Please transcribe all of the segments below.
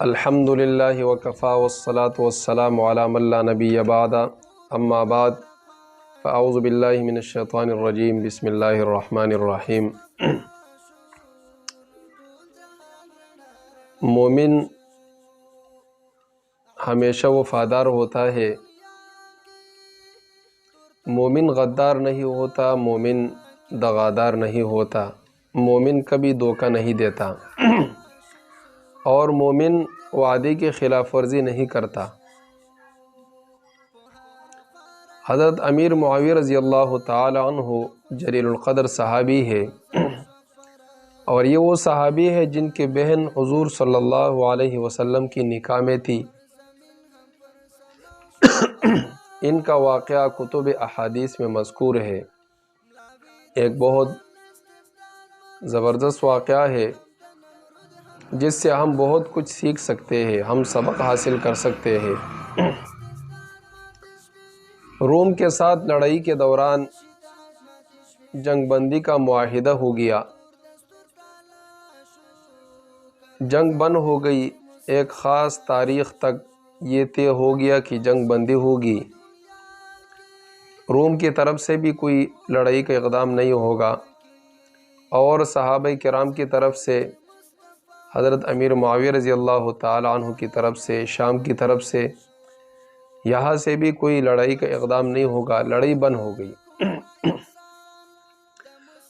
الحمد للہ وکفا والصلاة والسلام علی من لا نبی بعد اما بعد فاعوذ باللہ من الشیطان الرجیم بسم اللہ الرحمن الرحیم۔ مومن ہمیشہ وفادار ہوتا ہے، مومن غدار نہیں ہوتا، مومن دغادار نہیں ہوتا، مومن کبھی دھوکہ نہیں دیتا اور مومن وعدے کی خلاف ورزی نہیں کرتا۔ حضرت امیر معاویہ رضی اللہ تعالی عنہ جلیل القدر صحابی ہے، اور یہ وہ صحابی ہے جن کی بہن حضور صلی اللہ علیہ وسلم کی نکاح میں تھی۔ ان کا واقعہ کتب احادیث میں مذکور ہے، ایک بہت زبردست واقعہ ہے جس سے ہم بہت کچھ سیکھ سکتے ہیں، ہم سبق حاصل کر سکتے ہیں۔ روم کے ساتھ لڑائی کے دوران جنگ بندی کا معاہدہ ہو گیا، جنگ بند ہو گئی، ایک خاص تاریخ تک یہ طے ہو گیا کہ جنگ بندی ہوگی، روم کی طرف سے بھی کوئی لڑائی کا اقدام نہیں ہوگا، اور صحابہ کرام کی طرف سے حضرت امیر معاویہ رضی اللہ تعالی عنہ کی طرف سے، شام کی طرف سے، یہاں سے بھی کوئی لڑائی کا اقدام نہیں ہوگا، لڑائی بند ہو گئی۔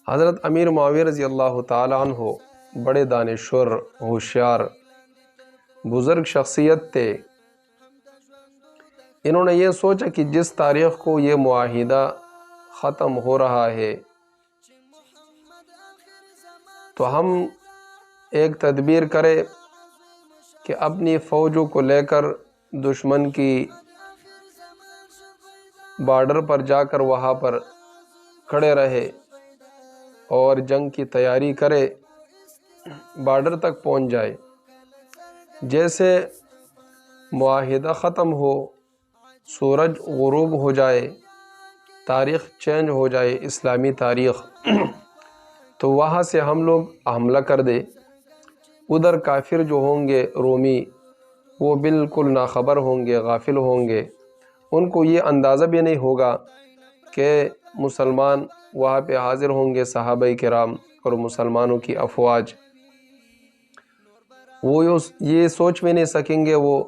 حضرت امیر معاویہ رضی اللہ تعالی عنہ بڑے دانشور، ہوشیار، بزرگ شخصیت تھے۔ انہوں نے یہ سوچا کہ جس تاریخ کو یہ معاہدہ ختم ہو رہا ہے تو ہم ایک تدبیر کرے کہ اپنی فوجوں کو لے کر دشمن کی بارڈر پر جا کر وہاں پر کھڑے رہے اور جنگ کی تیاری کرے، بارڈر تک پہنچ جائے۔ جیسے معاہدہ ختم ہو، سورج غروب ہو جائے، تاریخ چینج ہو جائے، اسلامی تاریخ، تو وہاں سے ہم لوگ حملہ کر دے۔ ادھر کافر جو ہوں گے رومی، وہ بالکل ناخبر ہوں گے، غافل ہوں گے، ان کو یہ اندازہ بھی نہیں ہوگا کہ مسلمان وہاں پہ حاضر ہوں گے، صحابہ کرام اور مسلمانوں کی افواج۔ وہ یہ سوچ بھی نہیں سکیں گے وہ،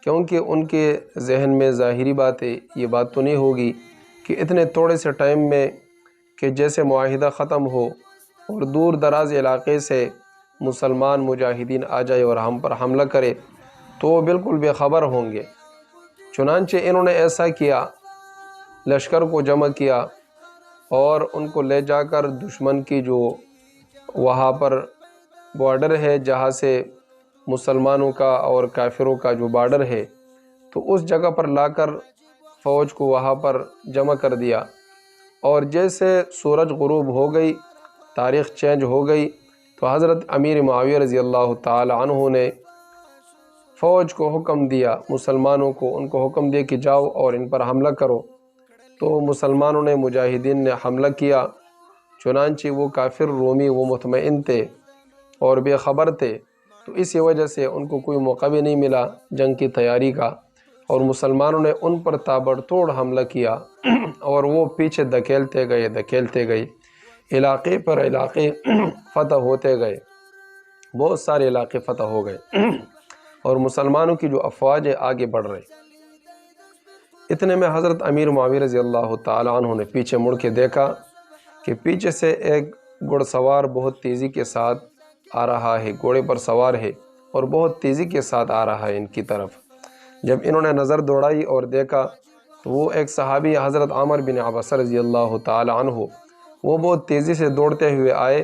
کیونکہ ان کے ذہن میں ظاہری بات ہے، یہ بات تو نہیں ہوگی کہ اتنے تھوڑے سے ٹائم میں کہ جیسے معاہدہ ختم ہو اور دور دراز علاقے سے مسلمان مجاہدین آ جائے اور ہم پر حملہ کرے، تو وہ بالکل بے خبر ہوں گے۔ چنانچہ انہوں نے ایسا کیا، لشکر کو جمع کیا اور ان کو لے جا کر دشمن کی جو وہاں پر بارڈر ہے، جہاں سے مسلمانوں کا اور کافروں کا جو بارڈر ہے، تو اس جگہ پر لا کر فوج کو وہاں پر جمع کر دیا، اور جیسے سورج غروب ہو گئی، تاریخ چینج ہو گئی، تو حضرت امیر معاویہ رضی اللہ تعالی عنہ نے فوج کو حکم دیا، مسلمانوں کو، ان کو حکم دیا کہ جاؤ اور ان پر حملہ کرو۔ تو مسلمانوں نے، مجاہدین نے حملہ کیا۔ چنانچہ وہ کافر رومی وہ مطمئن تھے اور بے خبر تھے، تو اسی وجہ سے ان کو کوئی موقع بھی نہیں ملا جنگ کی تیاری کا، اور مسلمانوں نے ان پر تابڑ توڑ حملہ کیا اور وہ پیچھے دھکیلتے گئے، علاقے پر علاقے فتح ہوتے گئے، بہت سارے علاقے فتح ہو گئے، اور مسلمانوں کی جو افواج ہے آگے بڑھ رہے۔ اتنے میں حضرت امیر معاویہ رضی اللہ تعالی عنہ نے پیچھے مڑ کے دیکھا کہ پیچھے سے ایک گھڑ سوار بہت تیزی کے ساتھ آ رہا ہے، گھوڑے پر سوار ہے اور بہت تیزی کے ساتھ آ رہا ہے ان کی طرف۔ جب انہوں نے نظر دوڑائی اور دیکھا تو وہ ایک صحابی حضرت عامر بن عبسہ رضی اللہ تعالی عنہ، وہ بہت تیزی سے دوڑتے ہوئے آئے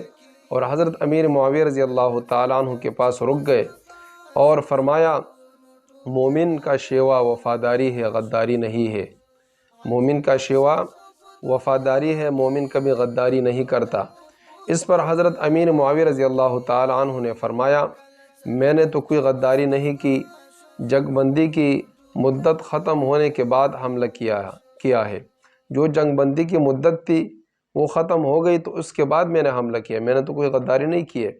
اور حضرت امیر معاویہ رضی اللہ تعالی عنہ کے پاس رک گئے اور فرمایا، مومن کا شیوا وفاداری ہے، غداری نہیں ہے۔ مومن کا شیوا وفاداری ہے، مومن کبھی غداری نہیں کرتا۔ اس پر حضرت امیر معاویہ رضی اللہ تعالی عنہ نے فرمایا، میں نے تو کوئی غداری نہیں کی، جنگ بندی کی مدت ختم ہونے کے بعد حملہ کیا ہے، جو جنگ بندی کی مدت تھی وہ ختم ہو گئی، تو اس کے بعد میں نے حملہ کیا، میں نے تو کوئی غداری نہیں کی ہے۔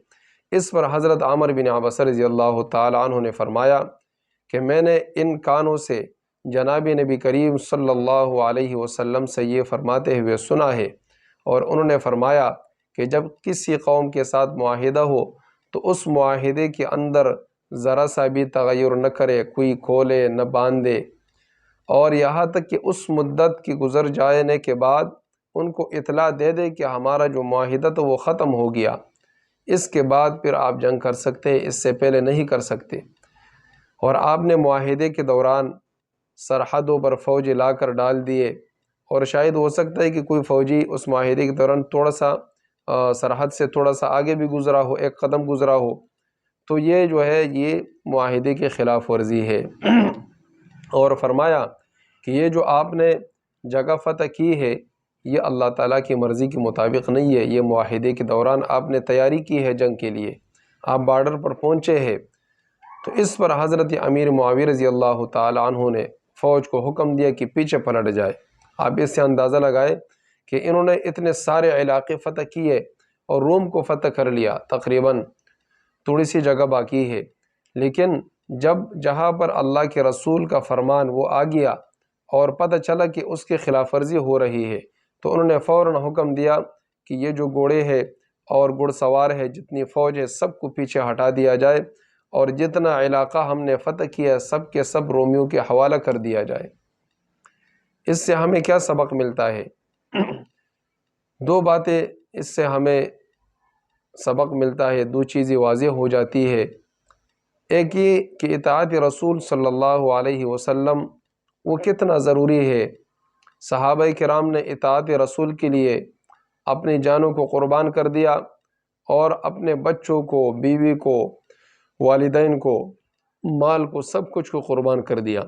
اس پر حضرت عامر بن عبسہ رضی اللہ تعالیٰ عنہ نے فرمایا کہ میں نے ان کانوں سے جناب نبی کریم صلی اللہ علیہ وسلم سے یہ فرماتے ہوئے سنا ہے، اور انہوں نے فرمایا کہ جب کسی قوم کے ساتھ معاہدہ ہو تو اس معاہدے کے اندر ذرا سا بھی تغیر نہ کرے، کوئی کھولے نہ باندھے، اور یہاں تک کہ اس مدت کی گزر جانے کے بعد ان کو اطلاع دے دے کہ ہمارا جو معاہدہ تو وہ ختم ہو گیا، اس کے بعد پھر آپ جنگ کر سکتے، اس سے پہلے نہیں کر سکتے۔ اور آپ نے معاہدے کے دوران سرحدوں پر فوج لا کر ڈال دیے، اور شاید ہو سکتا ہے کہ کوئی فوجی اس معاہدے کے دوران تھوڑا سا سرحد سے تھوڑا سا آگے بھی گزرا ہو، ایک قدم گزرا ہو، تو یہ جو ہے یہ معاہدے کے خلاف ورزی ہے۔ اور فرمایا کہ یہ جو آپ نے جگہ فتح کی ہے یہ اللہ تعالیٰ کی مرضی کے مطابق نہیں ہے، یہ معاہدے کے دوران آپ نے تیاری کی ہے جنگ کے لیے، آپ بارڈر پر پہنچے ہیں۔ تو اس پر حضرت امیر معاویہ رضی اللہ تعالیٰ عنہ نے فوج کو حکم دیا کہ پیچھے پلٹ جائے۔ آپ اس سے اندازہ لگائے کہ انہوں نے اتنے سارے علاقے فتح کیے اور روم کو فتح کر لیا، تقریباً تھوڑی سی جگہ باقی ہے، لیکن جہاں پر اللہ کے رسول کا فرمان وہ آ گیا اور پتہ چلا کہ اس کی خلاف ورزی ہو رہی ہے، تو انہوں نے فوراً حکم دیا کہ یہ جو گھوڑے ہے اور گھڑ سوار ہے، جتنی فوج ہے، سب کو پیچھے ہٹا دیا جائے، اور جتنا علاقہ ہم نے فتح کیا سب کے سب رومیوں کے حوالہ کر دیا جائے۔ اس سے ہمیں کیا سبق ملتا ہے؟ دو باتیں اس سے ہمیں سبق ملتا ہے، دو چیزیں واضح ہو جاتی ہے۔ ایک یہ کہ اطاعت رسول صلی اللہ علیہ وسلم وہ کتنا ضروری ہے۔ صحابہ کرام نے اطاعت رسول کے لیے اپنی جانوں کو قربان کر دیا، اور اپنے بچوں کو، بیوی کو، والدین کو، مال کو، سب کچھ کو قربان کر دیا۔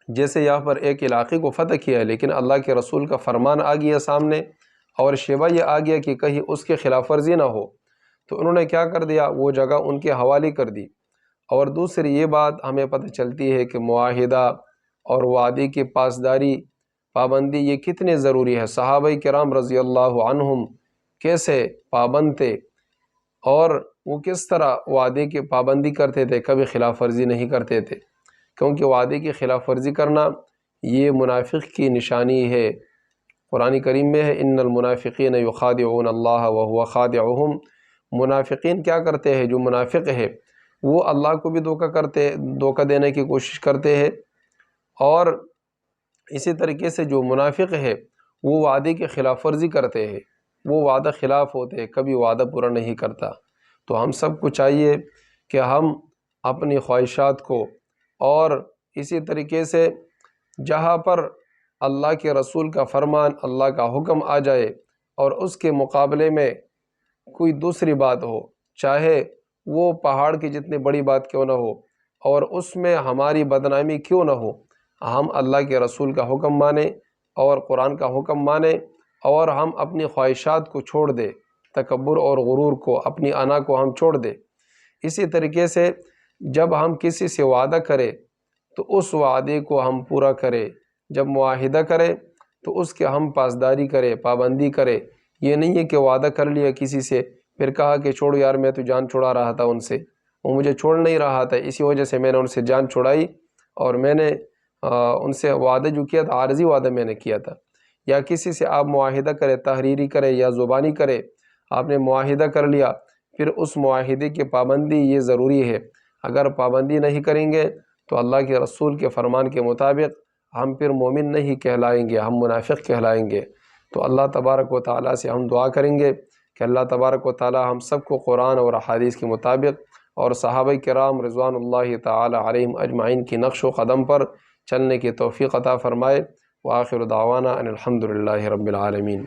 جیسے یہاں پر ایک علاقے کو فتح کیا لیکن اللہ کے رسول کا فرمان آ گیا سامنے، اور شیبہ یہ آ گیا کہ کہیں اس کے خلاف ورزی نہ ہو، تو انہوں نے کیا کر دیا، وہ جگہ ان کے حوالے کر دی۔ اور دوسری یہ بات ہمیں پتہ چلتی ہے کہ معاہدہ اور وعدے کی پابندی یہ کتنے ضروری ہے۔ صحابہ کرام رضی اللہ عنہم کیسے پابند تھے، اور وہ کس طرح وعدے کی پابندی کرتے تھے، کبھی خلاف ورزی نہیں کرتے تھے، کیونکہ وعدے کی خلاف ورزی کرنا یہ منافق کی نشانی ہے۔ قرآن کریم میں ہے ان المنافقین یخادعون اللہ وهو خادعهم۔ منافقین کیا کرتے ہیں؟ جو منافق ہے وہ اللہ کو بھی دھوکہ دینے کی کوشش کرتے ہیں، اور اسی طریقے سے جو منافق ہے وہ وعدے کی خلاف ورزی کرتے ہیں، وہ وعدہ خلاف ہوتے ہیں، کبھی وعدہ پورا نہیں کرتا۔ تو ہم سب کو چاہیے کہ ہم اپنی خواہشات کو، اور اسی طریقے سے جہاں پر اللہ کے رسول کا فرمان، اللہ کا حکم آ جائے، اور اس کے مقابلے میں کوئی دوسری بات ہو، چاہے وہ پہاڑ کی جتنی بڑی بات کیوں نہ ہو، اور اس میں ہماری بدنامی کیوں نہ ہو، ہم اللہ کے رسول کا حکم مانیں اور قرآن کا حکم مانیں، اور ہم اپنی خواہشات کو چھوڑ دیں، تکبر اور غرور کو، اپنی انا کو ہم چھوڑ دیں۔ اسی طریقے سے جب ہم کسی سے وعدہ کریں تو اس وعدے کو ہم پورا کریں، جب معاہدہ کریں تو اس کے ہم پاسداری کریں، پابندی کریں۔ یہ نہیں ہے کہ وعدہ کر لیا کسی سے، پھر کہا کہ چھوڑو یار، میں تو جان چھڑا رہا تھا ان سے، وہ مجھے چھوڑ نہیں رہا تھا، اسی وجہ سے میں نے ان سے جان چھڑائی، اور میں نے ان سے وعدہ جو کیا تھا عارضی وعدہ میں نے کیا تھا۔ یا کسی سے آپ معاہدہ کرے، تحریری کرے یا زبانی کرے، آپ نے معاہدہ کر لیا، پھر اس معاہدے کی پابندی یہ ضروری ہے۔ اگر پابندی نہیں کریں گے تو اللہ کے رسول کے فرمان کے مطابق ہم پھر مومن نہیں کہلائیں گے، ہم منافق کہلائیں گے۔ تو اللہ تبارک و تعالیٰ سے ہم دعا کریں گے کہ اللہ تبارک و تعالیٰ ہم سب کو قرآن اور احادیث کے مطابق اور صحابہ کرام رضوان اللہ تعالیٰ علیہم اجمعین کی نقش و قدم پر چلنے کی توفیق عطا فرمائے۔ وآخر دعوانا ان الحمد للہ رب العالمین۔